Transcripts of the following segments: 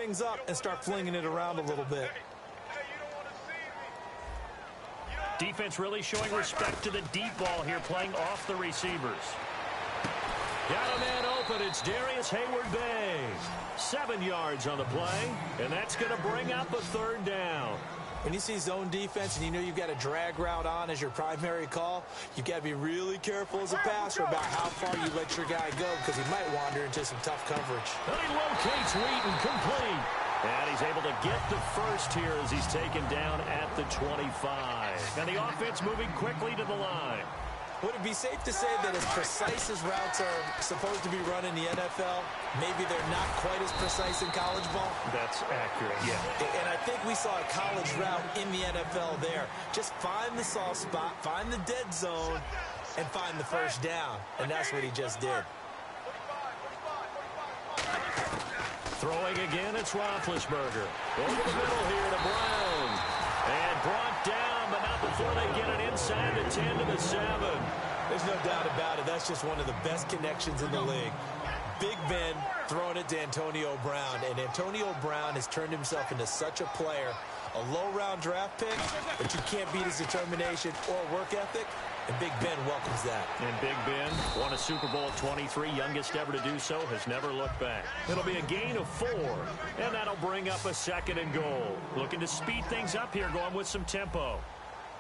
things up and start flinging it around a little bit. Defense really showing respect to the deep ball here, playing off the receivers. Got a man open. It's Darius Hayward-Bay. 7 yards on the play, and that's going to bring up a third down. When you see zone defense and you know you've got a drag route on as your primary call, you've got to be really careful as a passer about how far you let your guy go because he might wander into some tough coverage. And he locates Wheaton, complete. And he's able to get the first here as he's taken down at the 25. And the offense moving quickly to the line. Would it be safe to say that as precise as routes are supposed to be run in the NFL, maybe they're not quite as precise in college ball? That's accurate, yeah. And I think we saw a college route in the NFL there. Just find the soft spot, find the dead zone, and find the first down. And that's what he just did. Throwing again, it's Roethlisberger. Over the middle here to Brown. And brought down, but not before they get it inside the 10 to the 7. There's no doubt about it. That's just one of the best connections in the league. Big Ben throwing it to Antonio Brown. And Antonio Brown has turned himself into such a player. A low-round draft pick, but you can't beat his determination or work ethic. And Big Ben welcomes that. And Big Ben won a Super Bowl at 23, youngest ever to do so, has never looked back. It'll be a gain of 4, and that'll bring up a 2nd and goal. Looking to speed things up here, going with some tempo.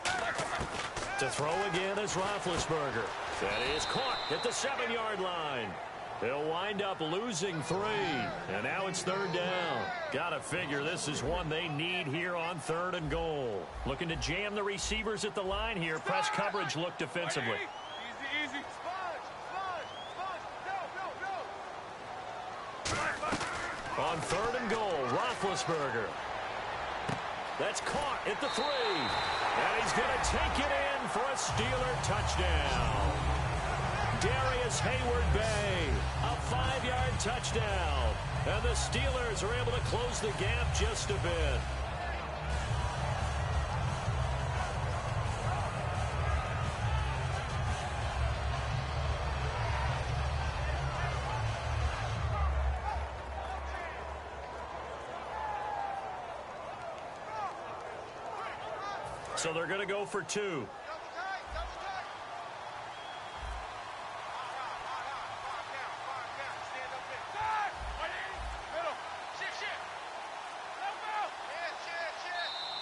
To throw again is Roethlisberger. That is caught at the 7-yard line. They'll wind up losing 3, and now it's 3rd down. Gotta figure this is one they need here on 3rd and goal. Looking to jam the receivers at the line here. Press coverage look defensively. Easy. On 3rd and goal, Roethlisberger. That's caught at the 3. And he's going to take it in for a Steeler touchdown. Darius Hayward-Bay, a 5-yard touchdown. And the Steelers are able to close the gap just a bit. So they're going to go for 2.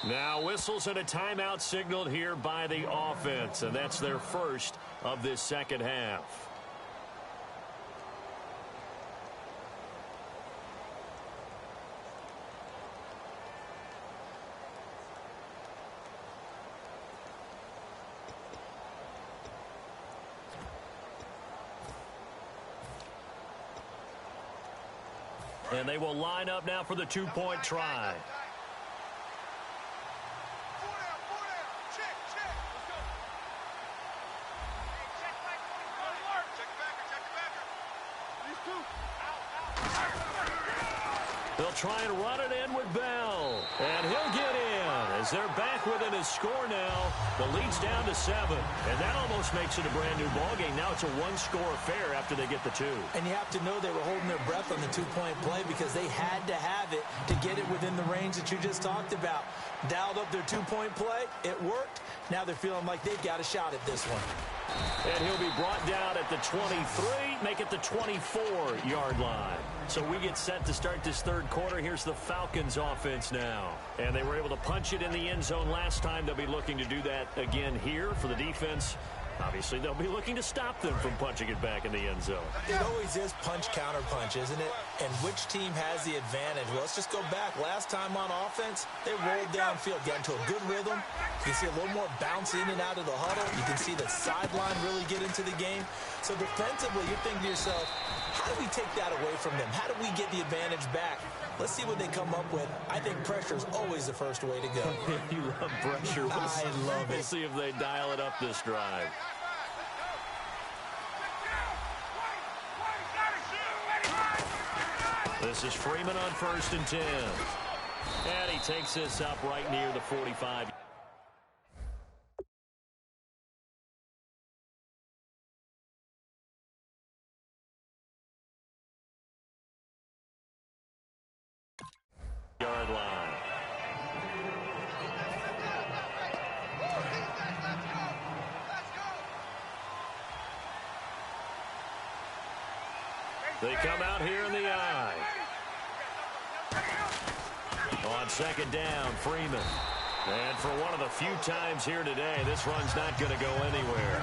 Now whistles and a timeout signaled here by the offense, and that's their first of this second half. And they will line up now for the 2-point try. They'll try and run it in with Bell. And he'll get in as they're back within his score now. The lead's down to 7. And that almost makes it a brand-new ballgame. Now it's a 1-score affair after they get the 2. And you have to know they were holding their breath on the 2-point play because they had to have it to get it within the range that you just talked about. Dialed up their 2-point play. It worked. Now they're feeling like they've got a shot at this one. And he'll be brought down at the 23, make it the 24-yard line. So we get set to start this third quarter. Here's the Falcons offense now. And they were able to punch it in the end zone last time. They'll be looking to do that again here for the defense. Obviously, they'll be looking to stop them from punching it back in the end zone. It always is punch-counter-punch, isn't it? And which team has the advantage? Well, let's just go back. Last time on offense, they rolled downfield, got into a good rhythm. You can see a little more bounce in and out of the huddle. You can see the sideline really get into the game. So defensively, you're thinking to yourself, how do we take that away from them? How do we get the advantage back? Let's see what they come up with. I think pressure is always the first way to go. You love pressure. I love it. We'll see if they dial it up this drive. This is Freeman on 1st and 10. And he takes this up right near the 45. yard line. They come out here in the I. On second down, Freeman. And for one of the few times here today, this run's not going to go anywhere.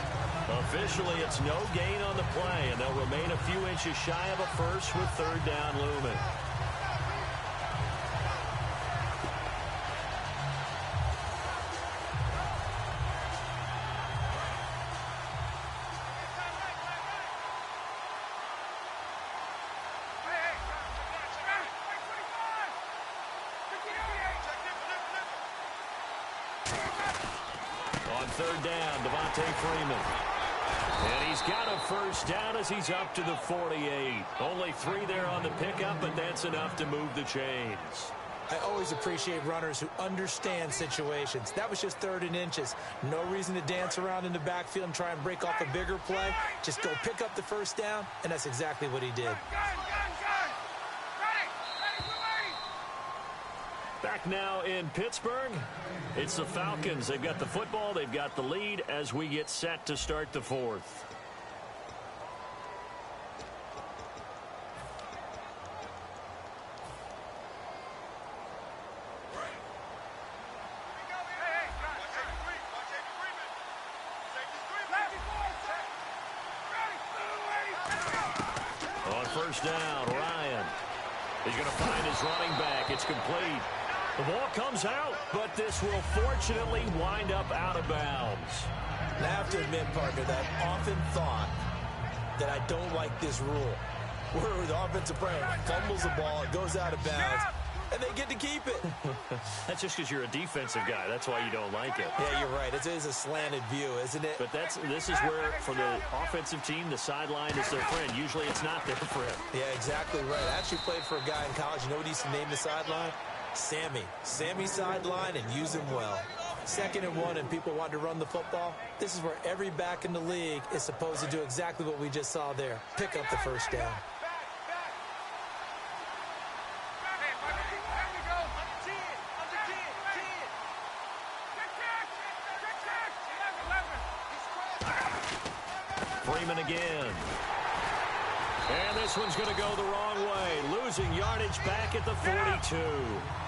Officially, it's no gain on the play, and they'll remain a few inches shy of a first with third down looming. Third down, Freeman. And he's got a first down as he's up to the 48. Only 3 there on the pickup, but that's enough to move the chains. I always appreciate runners who understand situations. That was just 3rd and inches. No reason to dance around in the backfield and try and break off a bigger play. Just go pick up the first down, and that's exactly what he did. Back now in Pittsburgh, it's the Falcons. They've got the football, they've got the lead as we get set to start the 4th. On first down, Ryan. He's going to find his running back. It's complete. The ball comes out, but this will fortunately wind up out of bounds. I have to admit, partner, that I've often thought that I don't like this rule, where the offensive player fumbles the ball, it goes out of bounds, and they get to keep it. That's just because you're a defensive guy. That's why you don't like it. Yeah, you're right. It is a slanted view, isn't it? But this is where, for the offensive team, the sideline is their friend. Usually it's not their friend. Yeah, exactly right. I actually played for a guy in college. You know what he used to name the sideline? Sammy. Sammy sideline, and use him well. 2nd and 1 and people want to run the football. This is where every back in the league is supposed to do exactly what we just saw there. Pick up the first down. Freeman again. And this one's going to go the wrong way. Losing yardage back at the 42.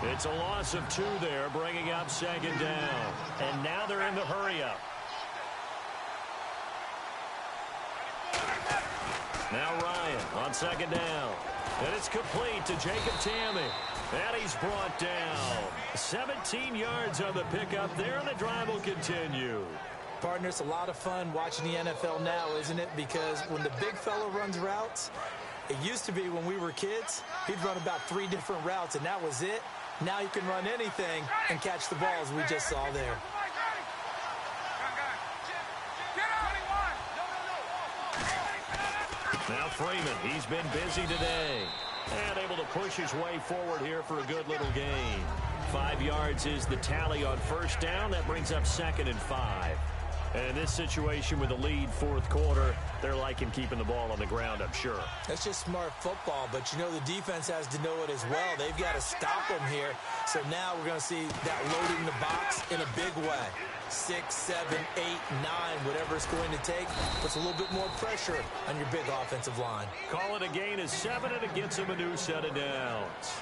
It's a loss of 2 there, bringing up 2nd down. And now they're in the hurry-up. Now Ryan on 2nd down. And it's complete to Jacob Tamme. And he's brought down. 17 yards on the pickup there, and the drive will continue. Partner, it's a lot of fun watching the NFL now, isn't it? Because when the big fella runs routes, it used to be when we were kids, he'd run about 3 different routes, and that was it. Now you can run anything and catch the ball, as we just saw there. Now Freeman, he's been busy today. And able to push his way forward here for a good little gain. 5 yards is the tally on first down. That brings up 2nd and 5. And in this situation with the lead 4th quarter, they're liking keeping the ball on the ground, I'm sure. That's just smart football, but you know the defense has to know it as well. They've got to stop them here. So now we're going to see that loading the box in a big way. 6, 7, 8, 9, whatever it's going to take, puts a little bit more pressure on your big offensive line. Call it a gain of 7, and it gets them a new set of downs.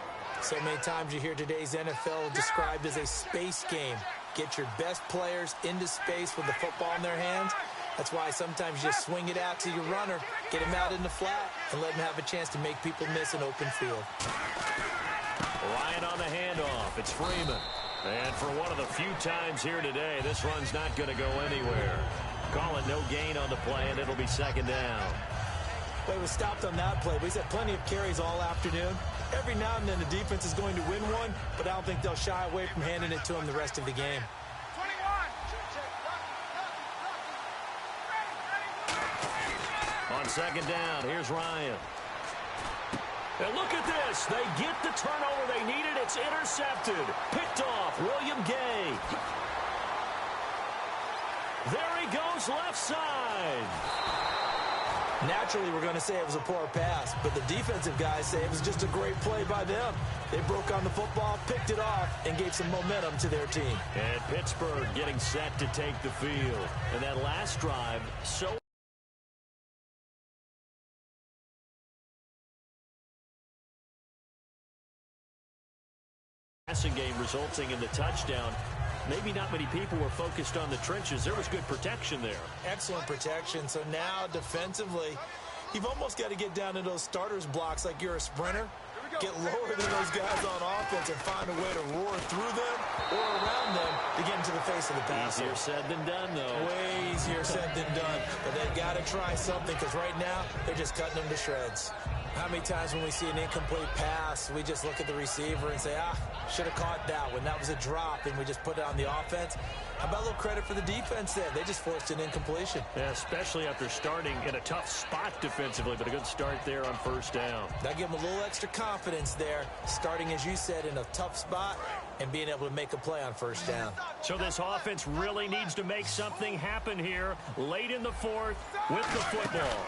So many times you hear today's NFL described as a space game. Get your best players into space with the football in their hands. That's why sometimes you just swing it out to your runner, get him out in the flat, and let him have a chance to make people miss an open field. Ryan on the handoff. It's Freeman. And for one of the few times here today, this run's not going to go anywhere. Call it no gain on the play, and it'll be 2nd down. Well, he was stopped on that play, but he's had plenty of carries all afternoon. Every now and then the defense is going to win one, but I don't think they'll shy away from handing it to him the rest of the game. On 2nd down, here's Ryan. And look at this. They get the turnover they needed. It's intercepted. Picked off. William Gay. There he goes left side. Naturally, we're going to say it was a poor pass, but the defensive guys say it was just a great play by them. They broke on the football, picked it off, and gave some momentum to their team. And Pittsburgh getting set to take the field. And that last drive, so... passing game resulting in the touchdown. Maybe not many people were focused on the trenches. There was good protection there. Excellent protection. So now defensively, you've almost got to get down to those starters blocks like you're a sprinter. Get lower than those guys on offense and find a way to roar through them or around them to get into the face of the passer. Easier said than done, though. Way easier said than done. But they've got to try something because right now they're just cutting them to shreds. How many times when we see an incomplete pass, we just look at the receiver and say, should have caught that one. That was a drop, and we just put it on the offense. How about a little credit for the defense then? They just forced an incompletion. Yeah, especially after starting in a tough spot defensively, but a good start there on first down. That give them a little extra confidence there, starting, as you said, in a tough spot and being able to make a play on first down. So this offense really needs to make something happen here late in the fourth with the football.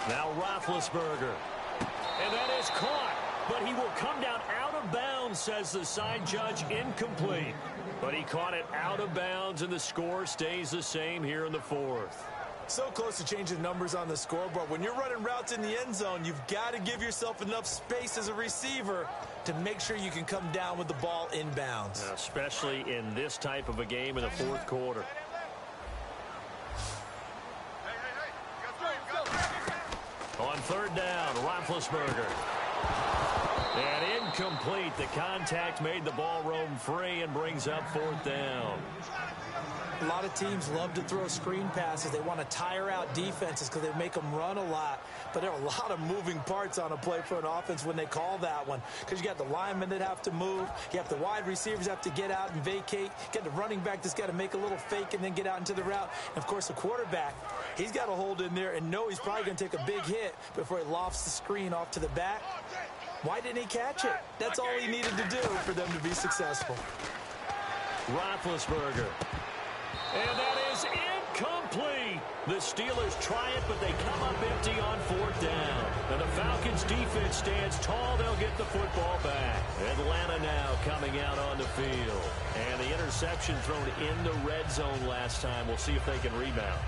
Now Roethlisberger. And that is caught. But he will come down out of bounds, says the side judge. Incomplete. But he caught it out of bounds, and the score stays the same here in the fourth. So close to changing numbers on the scoreboard. When you're running routes in the end zone, you've got to give yourself enough space as a receiver to make sure you can come down with the ball inbounds. Especially in this type of a game in the fourth quarter. On third down, Roethlisberger. And incomplete. The contact made the ball roam free and brings up fourth down. A lot of teams love to throw screen passes. They want to tire out defenses because they make them run a lot. But there are a lot of moving parts on a play for an offense when they call that one. Because you got the linemen that have to move. You have the wide receivers have to get out and vacate. You got the running back that's got to make a little fake and then get out into the route. And, of course, the quarterback, he's got to hold in there and know he's probably going to take a big hit before he lofts the screen off to the back. Why didn't he catch it? That's all he needed to do for them to be successful. Roethlisberger. And that is incomplete. The Steelers try it, but they come up empty on fourth down. And the Falcons defense stands tall. They'll get the football back. Atlanta now coming out on the field. And the interception thrown in the red zone last time. We'll see if they can rebound.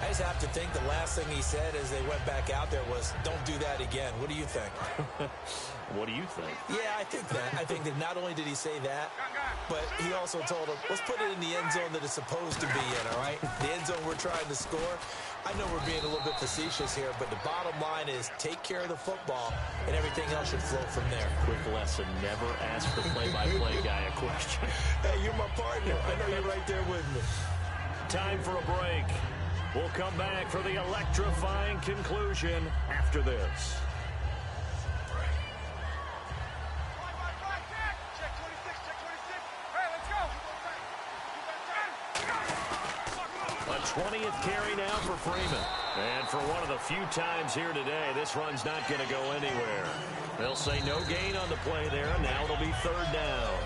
I just have to think the last thing he said as they went back out there was, don't do that again. What do you think? What do you think? Yeah, I think that. I think that not only did he say that, but he also told him, let's put it in the end zone that it's supposed to be in, all right? The end zone we're trying to score. I know we're being a little bit facetious here, but the bottom line is take care of the football, and everything else should flow from there. Quick lesson, never ask the play-by-play guy a question. Hey, you're my partner. I know you're right there with me. Time for a break. We'll come back for the electrifying conclusion after this. A 20th carry now for Freeman. And for one of the few times here today, this run's not going to go anywhere. They'll say no gain on the play there, and now it'll be third down.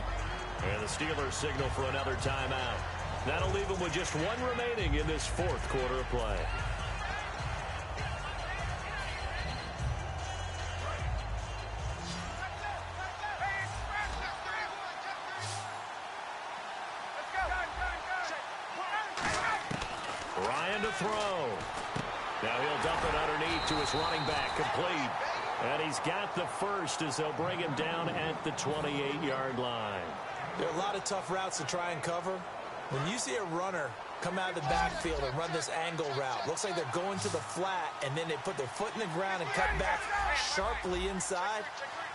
And the Steelers signal for another timeout. That'll leave them with just one remaining in this fourth quarter of play. Ryan to throw. Now he'll dump it underneath to his running back, complete. And he's got the first as they'll bring him down at the 28-yard line. There are a lot of tough routes to try and cover. When you see a runner come out of the backfield and run this angle route, looks like they're going to the flat, and then they put their foot in the ground and cut back sharply inside,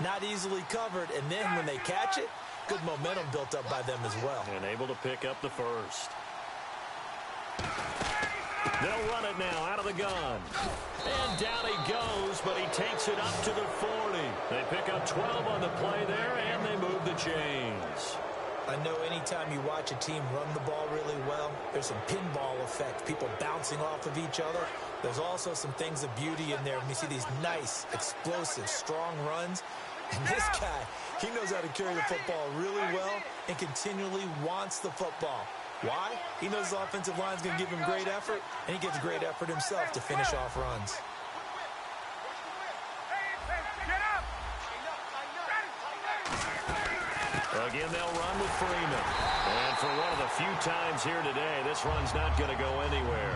not easily covered. And then when they catch it, good momentum built up by them as well. And able to pick up the first. They'll run it now out of the gun. And down he goes, but he takes it up to the 40. They pick up 12 on the play there, and they move the chains. I know anytime you watch a team run the ball really well, there's some pinball effect, people bouncing off of each other. There's also some things of beauty in there. We see these nice, explosive, strong runs. And this guy, he knows how to carry the football really well and continually wants the football. Why? He knows the offensive line's going to give him great effort, and he gives great effort himself to finish off runs. Again, they'll run with Freeman. And for one of the few times here today, this run's not going to go anywhere.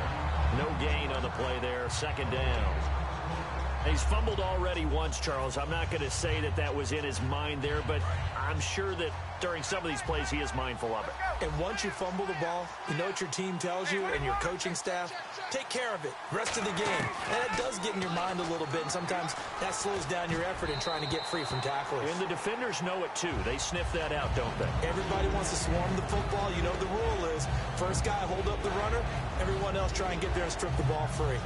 No gain on the play there, second down. He's fumbled already once, Charles. I'm not going to say that that was in his mind there, but I'm sure that during some of these plays he is mindful of it. And once you fumble the ball, you know what your team tells you and your coaching staff? Take care of it. Rest of the game. And it does get in your mind a little bit, and sometimes that slows down your effort in trying to get free from tacklers. And the defenders know it, too. They sniff that out, don't they? Everybody wants to swarm the football. You know the rule is first guy hold up the runner, everyone else try and get there and strip the ball free.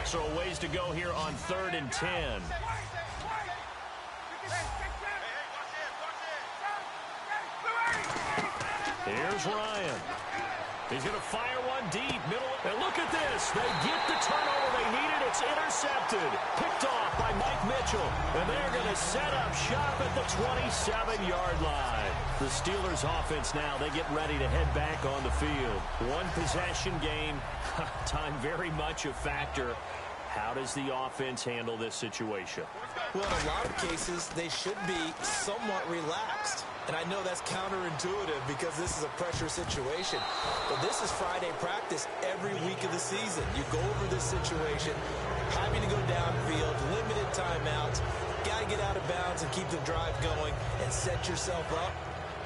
So a ways to go here on 3rd and 10. Here's Ryan. He's going to fire one deep, middle. And look at this. They get the turnover they needed. It's intercepted. Picked off by Mike Mitchell. And they're going to set up shop at the 27-yard line. The Steelers offense now, they get ready to head back on the field. One possession game. Time very much a factor. How does the offense handle this situation? Well, in a lot of cases, they should be somewhat relaxed. And I know that's counterintuitive because this is a pressure situation. But this is Friday practice every week of the season. You go over this situation, having to go downfield, limited timeouts, got to get out of bounds and keep the drive going and set yourself up.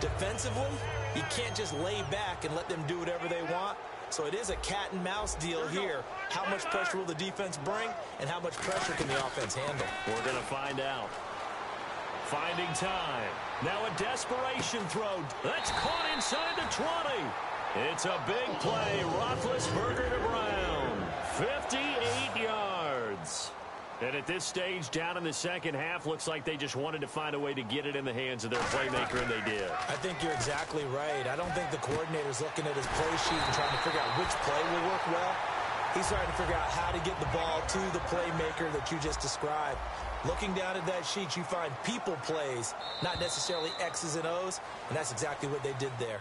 Defensively, you can't just lay back and let them do whatever they want. So it is a cat and mouse deal here. How much pressure will the defense bring, and how much pressure can the offense handle? We're going to find out. Finding time. Now a desperation throw. That's caught inside the 20. It's a big play. Roethlisberger to Brown. 58 yards. And at this stage, down in the second half, looks like they just wanted to find a way to get it in the hands of their playmaker, and they did. I think you're exactly right. I don't think the coordinator's looking at his play sheet and trying to figure out which play will work well. He's trying to figure out how to get the ball to the playmaker that you just described. Looking down at that sheet, you find people plays, not necessarily X's and O's, and that's exactly what they did there.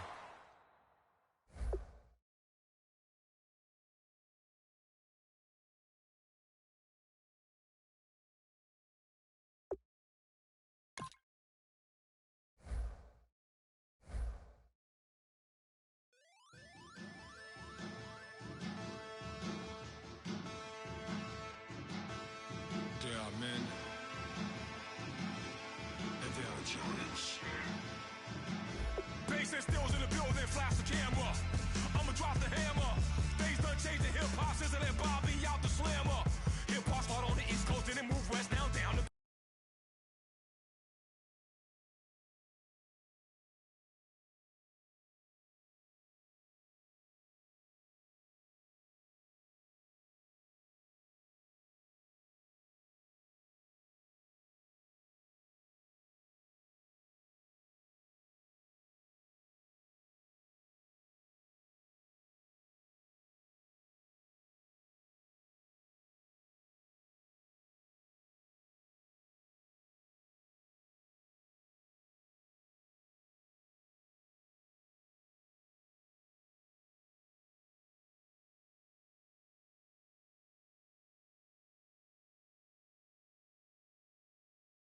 Bass stills in the building, flash the camera. I'ma drop the hammer. Things done changed the hip hop since I let Bobby out the slammer.